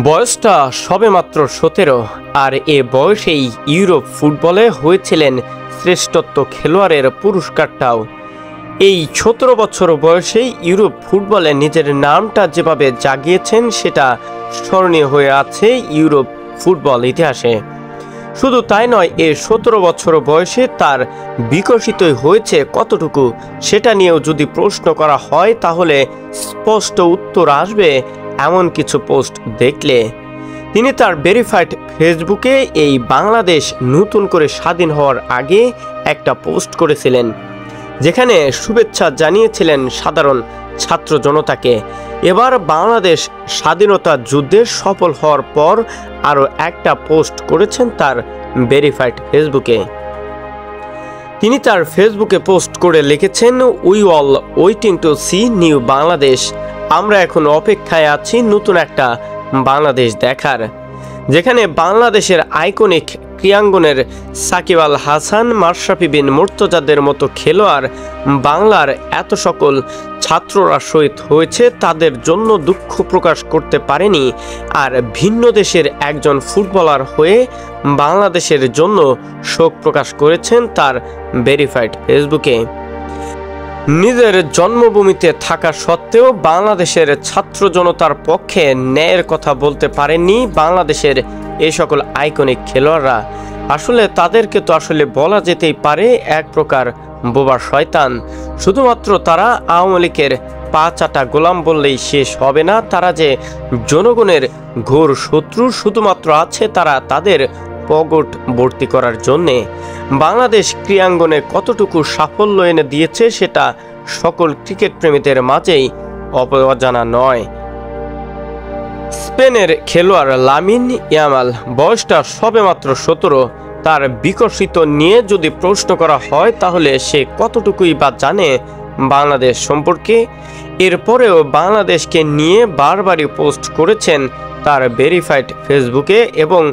বয়সটা সবেমাত্র 17 আর এ বয়সেই ইউরোপ ফুটবলে হয়েছিলেন শ্রেষ্ঠত্ব খেলোয়াড়ের পুরস্কারটাও। এই 17 বছর বয়সেই ইউরোপ ফুটবলে নিজের নামটা যেভাবে জাগিয়েছেন সেটা স্মরণীয় হয়ে আছে ইউরোপ ফুটবল ইতিহাসে। শুধু তাই নয়, এ 17 বছর বয়সে তার বিকশিত হয়েছে কতটুকু সেটা নিয়েও যদি প্রশ্ন করা হয় তাহলে স্পষ্ট উত্তর আসবে এমন কিছু পোস্ট দেখলে। তিনি তার ভেরিফাইড ফেসবুকে এই বাংলাদেশ নতুন করে স্বাধীন হওয়ার আগে একটা পোস্ট করেছিলেন, যেখানে শুভেচ্ছা জানিয়েছিলেন সাধারণ ছাত্র জনতাকে। এবার বাংলাদেশ স্বাধীনতা যুদ্ধে সফল হওয়ার পর আরও একটা পোস্ট করেছেন তার ভেরিফাইড ফেসবুকে। তিনি তার ফেসবুকে পোস্ট করে লিখেছেন, we all waiting to see new Bangladesh. আমরা এখন অপেক্ষায় আছি নতুন একটা বাংলাদেশ দেখার, যেখানে বাংলাদেশের আইকনিক ক্রীড়াঙ্গনের সাকিব আল হাসান, মাশরাফি বিন মুর্তজাদের মতো খেলোয়াড় বাংলার এত সকল ছাত্ররা শহীদ হয়েছে, তাদের জন্য দুঃখ প্রকাশ করতে পারেনি। আর ভিন্ন দেশের একজন ফুটবলার হয়ে বাংলাদেশের জন্য শোক প্রকাশ করেছেন তার ভেরিফাইড ফেসবুকে। নিজের জন্মভূমিতে থাকা সত্ত্বেও বাংলাদেশের ছাত্র জনতার পক্ষে ন্যায়ের কথা বলতে পারেননি বাংলাদেশের এই সকল আইকনিক খেলোয়াড়রা। আসলে তাদেরকে তো আসলে বলা যেতেই পারে এক প্রকার বোবা শয়তান। শুধুমাত্র তারা আওয়ামী লীগের পা চাটা গোলাম বললেই শেষ হবে না। তারা যে জনগণের ঘোর শত্রু, শুধুমাত্র আছে তারা তাদের পকেট ভর্তি করার জন্যে। বাংলাদেশ ক্রীড়াঙ্গনে কতটুকু সাফল্য এনে দিয়েছে সেটা সকল ক্রিকেট প্রেমীদের মাঝেই অজানা নয়। স্পেনের খেলোয়াড় লামিন ইয়ামাল, বয়সটা সবেমাত্র 17। তার বিকশিত নিয়ে যদি প্রশ্ন করা হয় তাহলে সে কতটুকুই বা জানে বাংলাদেশ সম্পর্কে। এরপরেও বাংলাদেশকে নিয়ে বারবারই পোস্ট করেছেন তার ভেরিফাইড ফেসবুকে এবং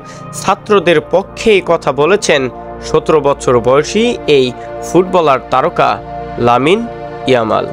ছাত্রদের পক্ষেই কথা বলেছেন 17 বছর বয়সী এই ফুটবলার তারকা লামিন ইয়ামাল।